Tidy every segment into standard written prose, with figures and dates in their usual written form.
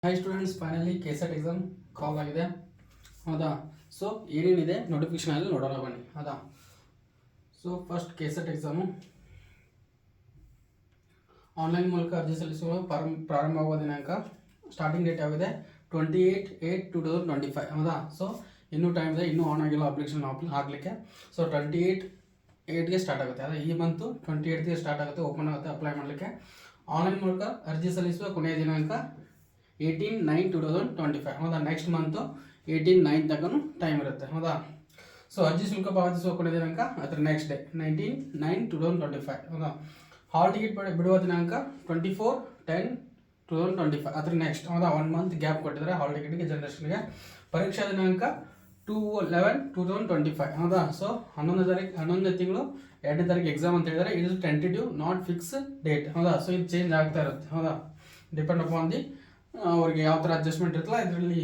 Hi students, finally KSET exam call ಆಗಿದೆ. ಹೌದಾ? So ಏನೇನಿದೆ ನೋಟಿಫಿಕೇಶನಲ್ಲಿ ನೋಡೋಣ ಬನ್ನಿ. ಹೌದಾ? So first KSET exam online ಮೂಲಕ ಅರ್ಜಿ ಸಲ್ಲಿಸುವ ಪ್ರಾರಂಭವಾಗುವ ದಿನಾಂಕ, ಸ್ಟಾರ್ಟಿಂಗ್ ಡೇಟ್ ಯಾವಿದೆ 28/8/2025. ಹೌದಾ? ಸೊ ಇನ್ನೂ ಟೈಮ್ ಇದೆ, ಇನ್ನೂ ಆನ್ ಆಗಿಲ್ಲ ಅಪ್ಲಿಕೇಶನ್ ಹಾಕಲಿಕ್ಕೆ. ಸೊ 28/8ಗೆ ಸ್ಟಾರ್ಟ್ ಆಗುತ್ತೆ. ಅದೇ ಈ ಮಂತು 28ಗೆ ಸ್ಟಾರ್ಟ್ ಆಗುತ್ತೆ, ಓಪನ್ ಆಗುತ್ತೆ ಅಪ್ಲೈ ಮಾಡಲಿಕ್ಕೆ. ಆನ್ಲೈನ್ ಮೂಲಕ ಅರ್ಜಿ ಸಲ್ಲಿಸುವ ಕೊನೆಯ ದಿನಾಂಕ 18/9/2025. ಹೌದಾ? ನೆಕ್ಸ್ಟ್ ಮಂತು 18/9 ತನಕ ಟೈಮ್ ಇರುತ್ತೆ. ಹೌದಾ? ಸೊ ಅರ್ಜಿ ಶುಲ್ಕ ಪಾವತಿಸುವ ಕೊನೆಯ ದಿನಾಂಕ ಅದರ ನೆಕ್ಸ್ಟ್ ಡೇ 19/9/2025. ಹೌದಾ? ಹಾಲ್ ಟಿಕೆಟ್ ಬಿಡುವ ದಿನಾಂಕ 24/10/2025. ಅದರ ನೆಕ್ಸ್ಟ್. ಹೌದಾ? 1 ಮಂತ್ ಗ್ಯಾಪ್ ಕೊಟ್ಟಿದ್ದಾರೆ ಹಾಲ್ ಟಿಕೆಟ್ಗೆ, ಜನರೇಷನ್ಗೆ. ಪರೀಕ್ಷಾ ದಿನಾಂಕ 2/11/2025. ಹೌದಾ? ಸೊ 11ನೇ ತಿಂಗಳು 2ನೇ ತಾರೀಕು ಎಕ್ಸಾಮ್ ಅಂತ ಹೇಳಿದರೆ, ಇದು ಟೆಂಟೇಟಿವ್, ನಾಟ್ ಫಿಕ್ಸ್ ಡೇಟ್. ಹೌದಾ? ಸೊ ಇದು ಚೇಂಜ್ ಆಗ್ತಾ ಇರುತ್ತೆ. ಹೌದಾ? ಡಿಪೆಂಡ್ ಅಪಾನ್ ದಿ ಅವ್ರಿಗೆ ಯಾವ ಥರ ಅಡ್ಜಸ್ಟ್ಮೆಂಟ್ ಇರುತ್ತಲ್ಲ, ಇದರಲ್ಲಿ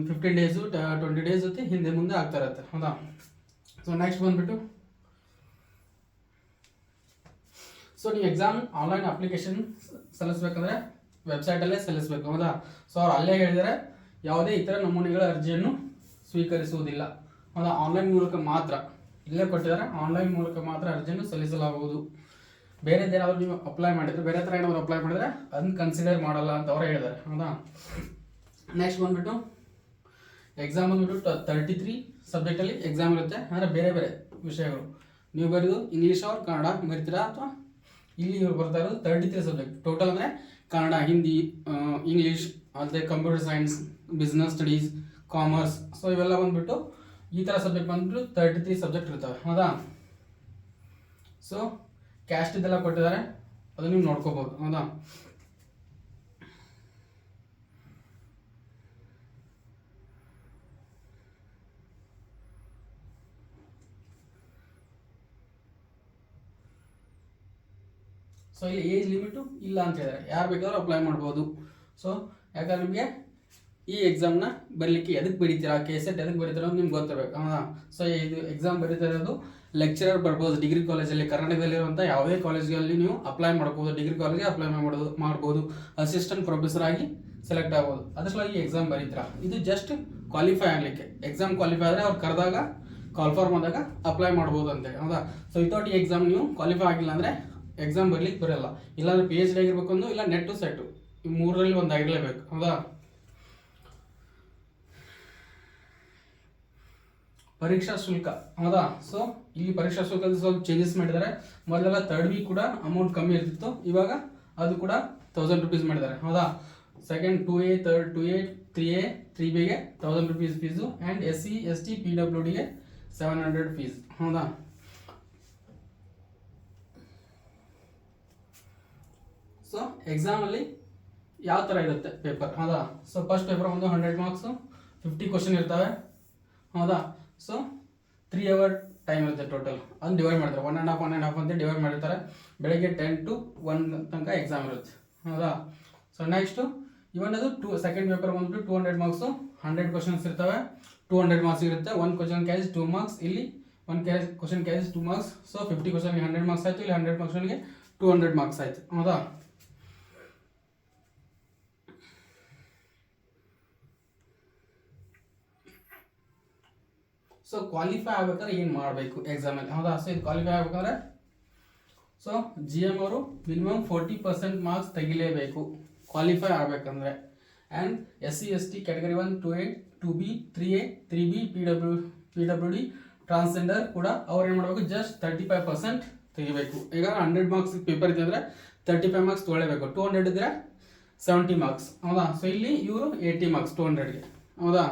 15 ಡೇಸು 20 ಡೇಸ್ ಜೊತೆ ಹಿಂದೆ ಮುಂದೆ ಆಗ್ತಾ ಇರುತ್ತೆ. ಹೌದಾ? ಸೊ ನೆಕ್ಸ್ಟ್ ಬಂದುಬಿಟ್ಟು, ಸೊ ನೀವು ಎಕ್ಸಾಮ್ ಆನ್ಲೈನ್ ಅಪ್ಲಿಕೇಶನ್ ಸಲ್ಲಿಸಬೇಕಂದ್ರೆ ವೆಬ್ಸೈಟಲ್ಲೇ ಸಲ್ಲಿಸಬೇಕು. ಹೌದಾ? ಸೊ ಅವ್ರು ಅಲ್ಲೇ ಹೇಳಿದರೆ ಯಾವುದೇ ಇತರ ನಮೂನೆಗಳ ಅರ್ಜಿಯನ್ನು ಸ್ವೀಕರಿಸುವುದಿಲ್ಲ. ಹೌದಾ? ಆನ್ಲೈನ್ ಮೂಲಕ ಮಾತ್ರ, ಇಲ್ಲೇ ಕೊಟ್ಟಿದ್ದಾರೆ, ಆನ್ಲೈನ್ ಮೂಲಕ ಮಾತ್ರ ಅರ್ಜಿಯನ್ನು ಸಲ್ಲಿಸಲಾಗುವುದು. ಬೇರೆದೇನಾದ್ರು ನೀವು ಅಪ್ಲೈ ಮಾಡಿದರೆ, ಬೇರೆ ಥರ ಏನಾದ್ರು ಅಪ್ಲೈ ಮಾಡಿದರೆ ಅದನ್ನು ಕನ್ಸಿಡರ್ ಮಾಡಲ್ಲ ಅಂತ ಅವರೇ ಹೇಳಿದ್ದಾರೆ. ಹೌದಾ? ನೆಕ್ಸ್ಟ್ ಬಂದುಬಿಟ್ಟು, ಎಕ್ಸಾಮ್ ಬಂದುಬಿಟ್ಟು 33 ಸಬ್ಜೆಕ್ಟಲ್ಲಿ ಎಕ್ಸಾಮ್ ಇರುತ್ತೆ. ಅಂದರೆ ಬೇರೆ ಬೇರೆ ವಿಷಯಗಳು ನೀವು ಬರೆದು ಇಂಗ್ಲೀಷ್ ಅವ್ರು ಕನ್ನಡ ಬರಿತೀರಾ, ಅಥವಾ ಇಲ್ಲಿ ಇವ್ರು ಬರ್ತಾ ಇರೋದು 33 ಸಬ್ಜೆಕ್ಟ್ ಟೋಟಲ್. ಅಂದರೆ ಕನ್ನಡ, ಹಿಂದಿ, ಇಂಗ್ಲೀಷ್, ಅಲ್ಲದೆ computer science, business studies, commerce. So ಇವೆಲ್ಲ ಬಂದುಬಿಟ್ಟು ಈ ಥರ ಸಬ್ಜೆಕ್ಟ್ ಬಂದುಬಿಟ್ಟು 33 ಸಬ್ಜೆಕ್ಟ್ ಇರ್ತವೆ. ಹೌದಾ? ಸೊ ಕ್ಯಾಸ್ಟ್ ಇದೆಲ್ಲ ಕೊಟ್ಟಿದ್ದಾರೆ, ಅದು ನೀವು ನೋಡ್ಕೋಬಹುದು. ಹೌದಾ? ಸೊ ಇಲ್ಲಿ ಏಜ್ ಲಿಮಿಟು ಇಲ್ಲ ಅಂತ ಹೇಳಿದ್ದಾರೆ, ಯಾರು ಬೇಕಾದ್ರೂ ಅಪ್ಲೈ ಮಾಡ್ಬೋದು. ಸೊ ಯಾಕಂದ್ರೆ ನಿಮಗೆ ಈ ಎಕ್ಸಾಮ್ನ ಬರಲಿಕ್ಕೆ ಎದಕ್ಕೆ ಬರೀತೀರಾ, ಕೆಸೆಟ್ ಎದಕ್ಕೆ ಬರೀತೀರಾ ಅಂತ ನಿಮ್ಗೆ ಗೊತ್ತಿರಬೇಕು. ಹೌದಾ? ಸೊ ಇದು ಎಕ್ಸಾಮ್ ಬರೀತಾ ಇರೋದು ಲೆಕ್ಚರರ್ ಬರ್ಬೋದು. ಡಿಗ್ರಿ ಕಾಲೇಜಲ್ಲಿ, ಕರ್ನಾಟಕದಲ್ಲಿರುವಂಥ ಯಾವುದೇ ಕಾಲೇಜ್ಗಳಲ್ಲಿ ನೀವು ಅಪ್ಲೈ ಮಾಡ್ಬೋದು. ಡಿಗ್ರಿ ಕಾಲೇಜ್ಗೆ ಅಪ್ಲೈ ಮಾಡ್ಬೋದು. ಅಸಿಸ್ಟೆಂಟ್ ಪ್ರೊಫೆಸರ್ ಆಗಿ ಸೆಲೆಕ್ಟ್ ಆಗ್ಬೋದು. ಅದ್ರ ಸಲುವಾಗಿ ಎಕ್ಸಾಮ್ ಬರೀತೀರಾ. ಇದು ಜಸ್ಟ್ ಕ್ವಾಲಿಫೈ ಆಗಲಿಕ್ಕೆ. ಎಕ್ಸಾಮ್ ಕ್ವಾಲಿಫೈ ಆದರೆ ಅವ್ರು ಕರೆದಾಗ, ಕಾಲ್ ಫಾರ್ಮ್ ಆದಾಗ ಅಪ್ಲೈ ಮಾಡ್ಬೋದು ಅಂತೇಳಿ. ಹೌದಾ? ಸೊ ವಿತೌಟ್ ಈ ಎಕ್ಸಾಮ್ ನೀವು ಕ್ವಾಲಿಫೈ ಆಗಿಲ್ಲ ಅಂದರೆ ಎಕ್ಸಾಮ್ ಬರಲಿಕ್ಕೆ ಬರೋಲ್ಲ. ಇಲ್ಲಾಂದ್ರೆ PhD ಆಗಿರ್ಬೇಕು, ಇಲ್ಲ ನೆಟ್ಟು ಸೆಟ್ಟು, ಈ ಮೂರರಲ್ಲಿ ಒಂದು ಆಗಿರಲೇಬೇಕು. ಹೌದಾ? ಪರೀಕ್ಷಾ ಶುಲ್ಕ. ಹೌದಾ? ಸೊ ಇಲ್ಲಿ ಪರೀಕ್ಷಾ ಶುಲ್ಕದಲ್ಲಿ ಸ್ವಲ್ಪ ಚೇಂಜಸ್ ಮಾಡಿದ್ದಾರೆ. ಮೊದಲೆಲ್ಲ 3rd ವೀಕ್ ಕೂಡ ಅಮೌಂಟ್ ಕಮ್ಮಿ ಇರ್ತಿತ್ತು, ಇವಾಗ ಅದು ಕೂಡ 1000 rupees ಮಾಡಿದ್ದಾರೆ. ಹೌದಾ? Second 2A, 2A, 3A, 3Bಗೆ 1000 rupees fees, and SC, ST, PWDಗೆ 700 fees. ಹೌದಾ? ಸೊ ಎಕ್ಸಾಮಲ್ಲಿ ಯಾವ ಥರ ಇರುತ್ತೆ ಪೇಪರ್. ಹೌದಾ? ಸೊ ಫಸ್ಟ್ ಪೇಪರ್ ಒಂದು 100 ಮಾರ್ಕ್ಸು, 50 ಕ್ವಶನ್ ಇರ್ತವೆ. ಹೌದಾ? ಸೊ 3 hour ಟೈಮ್ ಇರುತ್ತೆ ಟೋಟಲ್. ಅದನ್ನು ಡಿವೈಡ್ ಮಾಡ್ತಾರೆ, 1.5 ಅಂತ ಡಿವೈಡ್ ಮಾಡಿರ್ತಾರೆ. ಬೆಳಗ್ಗೆ 10 to 1 ತನಕ ಎಕ್ಸಾಮ್ ಇರುತ್ತೆ. ಹೌದಾ? ಸೊ ನೆಕ್ಸ್ಟು ಇವನ್ನದು ಸೆಕೆಂಡ್ ಪೇಪರ್ ಬಂದ್ಬಿಟ್ಟು 200 ಮಾರ್ಕ್ಸು, 100 ಕ್ವಶನ್ಸ್ ಇರ್ತವೆ, 200 ಮಾರ್ಕ್ಸ್ ಇರುತ್ತೆ. 1 ಕ್ವಶನ್ ಕ್ಯಾರೀಸ್ 2 ಮಾರ್ಕ್ಸ್, ಇಲ್ಲಿ 1 ಕ್ವಶನ್ ಕ್ಯಾರೀಸ್ 2 ಮಾರ್ಕ್ಸ್. ಸೊ 50 ಕ್ವಶನ್ಗೆ 100 ಮಾರ್ಕ್ಸ್ ಆಯಿತು, ಇಲ್ಲಿ 100 ಕ್ವಶನ್ಗೆ 200 ಮಾರ್ಕ್ಸ್ ಆಯಿತು. ಹೌದಾ? ಸೊ ಕ್ವಾಲಿಫೈ ಆಗ್ಬೇಕಾದ್ರೆ ಏನು ಮಾಡಬೇಕು ಎಕ್ಸಾಮಲ್ಲಿ. ಹೌದಾ? ಸೊ ಇದು ಕ್ವಾಲಿಫೈ ಆಗ್ಬೇಕಾದ್ರೆ, ಸೊ GM ಅವರು ಮಿನಿಮಮ್ 40% ಮಾರ್ಕ್ಸ್ ತೆಗಿಲೇಬೇಕು ಕ್ವಾಲಿಫೈ ಆಗಬೇಕಂದ್ರೆ. And SC, ST category 1, 2A, 2B, 3A, 3B, PWD, transgender ಕೂಡ ಅವ್ರು ಏನು ಮಾಡಬೇಕು, ಜಸ್ಟ್ 35% ತೆಗಿಬೇಕು. ಈಗ 100 ಮಾರ್ಕ್ಸ್ ಪೇಪರ್ ಇದೆ ಅಂದರೆ 35 ಮಾರ್ಕ್ಸ್ ತೊಗೊಳ್ಳೇಬೇಕು. 200 ಇದ್ದರೆ 70 ಮಾರ್ಕ್ಸ್. ಹೌದಾ? ಸೊ ಇಲ್ಲಿ ಇವರು 80 ಮಾರ್ಕ್ಸ್ 200ಗೆ. ಹೌದಾ?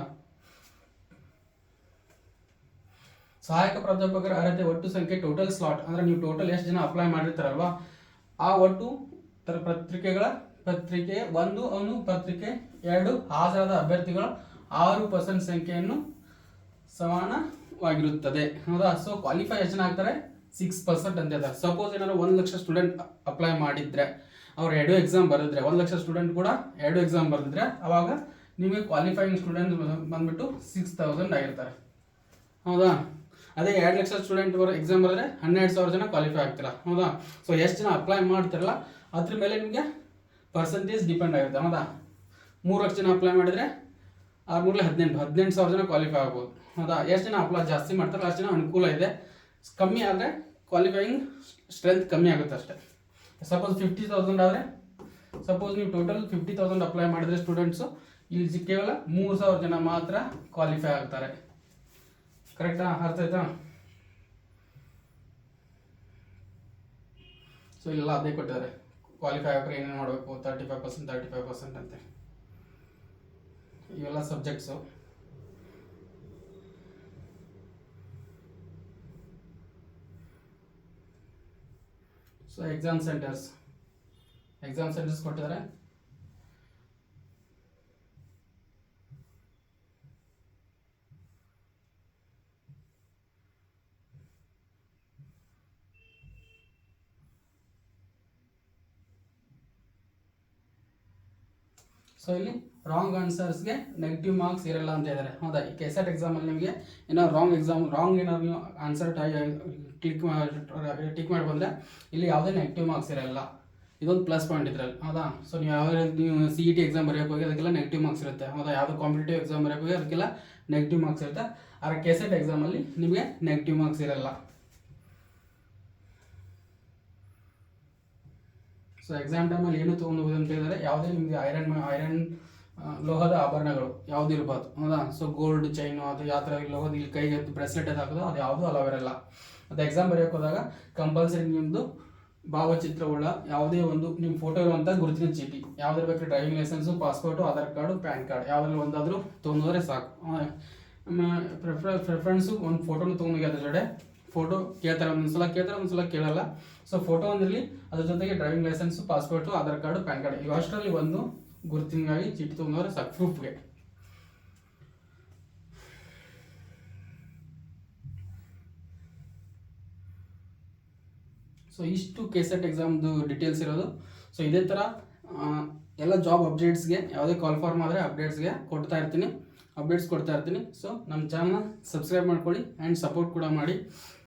ಸಹಾಯಕ ಪ್ರಾಧ್ಯಾಪಕರ ಅರ್ಹತೆ ಒಟ್ಟು ಸಂಖ್ಯೆ, ಟೋಟಲ್ ಸ್ಲಾಟ್, ಅಂದರೆ ನೀವು ಟೋಟಲ್ ಎಷ್ಟು ಜನ ಅಪ್ಲೈ ಮಾಡಿರ್ತಾರಲ್ವಾ, ಆ ಒಟ್ಟು ಪತ್ರಿಕೆ 1 ಅವನು ಪತ್ರಿಕೆ 2 ಹಾಜರಾದ ಅಭ್ಯರ್ಥಿಗಳ 6% ಸಂಖ್ಯೆಯನ್ನು ಸಮಾನವಾಗಿರುತ್ತದೆ. ಹೌದಾ? ಸೊ ಕ್ವಾಲಿಫೈ ಎಷ್ಟು ಜನ ಆಗ್ತಾರೆ, 6% ಅಂತ ಇದ್ದಾರೆ. ಸಪೋಸ್ ಏನಾದ್ರು 1 ಲಕ್ಷ ಸ್ಟೂಡೆಂಟ್ ಅಪ್ಲೈ ಮಾಡಿದ್ರೆ, ಅವ್ರು 2 ಎಕ್ಸಾಮ್ ಬರೆದಿದ್ರೆ, 1 ಲಕ್ಷ ಸ್ಟೂಡೆಂಟ್ ಕೂಡ 2 ಎಕ್ಸಾಮ್ ಬರೆದಿದ್ರೆ, ಅವಾಗ ನಿಮಗೆ ಕ್ವಾಲಿಫೈಯಿಂಗ್ ಸ್ಟೂಡೆಂಟ್ ಬಂದ್ಬಿಟ್ಟು 6000 ಆಗಿರ್ತಾರೆ. ಹೌದಾ? ಅದೇ 2 ಲಕ್ಷ ಸ್ಟೂಡೆಂಟ್ ಎಕ್ಸಾಮ್ ಬರೆದ್ರೆ 12,000 ಜನ ಕ್ವಾಲಿಫೈ ಆಗ್ತೀರಾ. ಹೌದಾ? ಸೊ ಎಷ್ಟು ಜನ ಅಪ್ಲೈ ಮಾಡ್ತಿರಲ್ಲ ಅದ್ರ ಮೇಲೆ ನಿಮಗೆ ಪರ್ಸೆಂಟೇಜ್ ಡಿಪೆಂಡ್ ಆಗುತ್ತೆ. ಹೌದಾ? 3 ಲಕ್ಷ ಜನ ಅಪ್ಲೈ ಮಾಡಿದರೆ 18,000 ಜನ ಕ್ವಾಲಿಫೈ ಆಗ್ಬೋದು. ಹೌದಾ, ಎಷ್ಟು ಜನ ಅಪ್ಲೈ ಜಾಸ್ತಿ ಮಾಡ್ತಾರೆ ಅಷ್ಟು ಜನ ಅನುಕೂಲ ಇದೆ. ಕಮ್ಮಿ ಆದರೆ ಕ್ವಾಲಿಫೈಯಿಂಗ್ ಸ್ಟ್ರೆಂತ್ ಕಮ್ಮಿ ಆಗುತ್ತೆ ಅಷ್ಟೇ. ಸಪೋಸ್ 50,000 ಆದರೆ, ಸಪೋಸ್ ನೀವು ಟೋಟಲ್ 50,000 ಅಪ್ಲೈ ಮಾಡಿದರೆ ಸ್ಟೂಡೆಂಟ್ಸು, ಇಲ್ಲಿ ಕೇವಲ 3,000 ಜನ ಮಾತ್ರ ಕ್ವಾಲಿಫೈ ಆಗ್ತಾರೆ. ಕರೆಕ್ಟಾ? ಅರ್ಥ ಆಯ್ತಾ? ಸೊ ಇಲ್ಲೆಲ್ಲ ಅದೇ ಕೊಟ್ಟಿದ್ದಾರೆ, ಕ್ವಾಲಿಫೈ ಆಗ್ರೆ ಏನೇನು ಮಾಡಬೇಕು, 35% ಅಂತೆ. ಇವೆಲ್ಲ ಸಬ್ಜೆಕ್ಟ್ಸು. ಸೊ ಎಕ್ಸಾಮ್ ಸೆಂಟರ್ಸ್ ಕೊಟ್ಟಿದ್ದಾರೆ. ಸೊ ಇಲ್ಲಿ ರಾಂಗ್ ಆನ್ಸರ್ಸ್ಗೆ ನೆಗೆಟಿವ್ ಮಾರ್ಕ್ಸ್ ಇರಲ್ಲ ಅಂತ ಇದ್ದಾರೆ. ಹೌದಾ, ಈ ಕೆಸೆಟ್ ಎಕ್ಸಾಮಲ್ಲಿ ನಿಮಗೆ ಏನೋ ರಾಂಗ್ ಏನಾದ್ರು ನೀವು ಆನ್ಸರ್ ಟಿಕ್ ಮಾಡಿ ಬಂದರೆ ಇಲ್ಲಿ ಯಾವುದೇ ನೆಗೆಟಿವ್ ಮಾರ್ಕ್ಸ್ ಇರಲ್ಲ. ಇದೊಂದು ಪ್ಲಸ್ ಪಾಯಿಂಟ್ ಇದ್ರಲ್ಲಿ. ಹೌದಾ, ಸೊ ನೀವು CET ಎಕ್ಸಾಮ್ ಬರೆಯೋಕೆ ಹೋಗಿ ಅದಕ್ಕೆಲ್ಲ ನೆಗೆಟಿವ್ ಮಾರ್ಕ್ಸ್ ಇರುತ್ತೆ. ಹೌದಾ, ಯಾವುದೋ ಕಾಂಪಿಟೇಟಿವ್ ಎಕ್ಸಾಮ್ ಬರೆಯೋಕೆ ಹೋಗಿ ಅದಕ್ಕೆಲ್ಲ ನೆಗೆಟಿವ್ ಮಾರ್ಕ್ಸ್ ಇರುತ್ತೆ. ಆದರೆ ಕೆಸೆಟ್ ಎಕ್ಸಾಮಲ್ಲಿ ನಿಮಗೆ ನೆಗೆಟಿವ್ ಮಾರ್ಕ್ಸ್ ಇರಲ್ಲ. ಸೊ ಎಕ್ಸಾಮ್ ಟೈಮಲ್ಲಿ ಏನು ತೊಗೊಂಡು ಅಂತ ಹೇಳಿದರೆ, ಯಾವುದೇ ನಿಮಗೆ ಐರನ್ ಲೋಹದ ಆಭರಣಗಳು ಯಾವುದು ಇರ್ಬೋದು. ಹೌದಾ, ಸೊ ಗೋಲ್ಡ್ ಚೈನು ಅದು ಯಾವ ಥರ ಲೋಹದ ಇಲ್ಲಿ ಕೈಗೆ ಬ್ರೆಸ್ಲೆಟ್ ಅದು ಹಾಕೋದು ಅದು ಯಾವುದೂ ಅಲೋ ಇರಲ್ಲ. ಮತ್ತು ಎಕ್ಸಾಮ್ ಬರೆಯೋಕೆ ಹೋದಾಗ ಕಂಪಲ್ಸರಿ ನಿಮ್ಮದು ಭಾವಚಿತ್ರವುಳ್ಳ ಯಾವುದೇ ಒಂದು ನಿಮ್ಮ ಫೋಟೋ ಇರುವಂಥ ಗುರುತಿನ ಚೀಟಿ ಯಾವುದಿರಬೇಕು, driving licence, passport, Aadhaar card, PAN card ಯಾವುದ್ರಲ್ಲಿ ಒಂದಾದರೂ ತೊಗೊಂಡ್ರೆ ಸಾಕು. ಪ್ರಿಫರೆನ್ಸು ಒಂದು ಫೋಟೋನ ತೊಗೊಂಡೋಗಿ ಅದ್ರ ಜೊತೆ ಫೋಟೋ ಕೇಳ್ತಾರೆ, ಒಂದೊಂದ್ಸಲ ಕೇಳಲ್ಲ. ಸೊ ಫೋಟೋ ಒಂದಿರಲಿ, ಅದ್ರ ಜೊತೆಗೆ driving licence, passport, Aadhaar card, PAN card ಇವಷ್ಟರಲ್ಲಿ ಒಂದು ಗುರುತಿಗಾಗಿ ಚೀಟಿ ತೊಗೊಂಡ್ರೆ ಸಾಕು ಪ್ರೂಫ್ಗೆ. ಸೊ ಇಷ್ಟು ಕೆಸೆಟ್ ಎಕ್ಸಾಮ್ದು ಡೀಟೇಲ್ಸ್ ಇರೋದು. ಸೊ ಇದೇ ಥರ ಎಲ್ಲ ಜಾಬ್ ಅಪ್ಡೇಟ್ಸ್ಗೆ, ಯಾವುದೇ ಕಾಲ್ ಫಾರ್ಮ್ ಆದರೆ ಅಪ್ಡೇಟ್ಸ್ಗೆ ಅಪ್ಡೇಟ್ಸ್ ಕೊಡ್ತಾ ಇರ್ತೀನಿ. ಸೊ ನಮ್ಮ ಚಾನಲ್ನ ಸಬ್ಸ್ಕ್ರೈಬ್ ಮಾಡ್ಕೊಳ್ಳಿ ಆ್ಯಂಡ್ ಸಪೋರ್ಟ್ ಕೂಡ ಮಾಡಿ.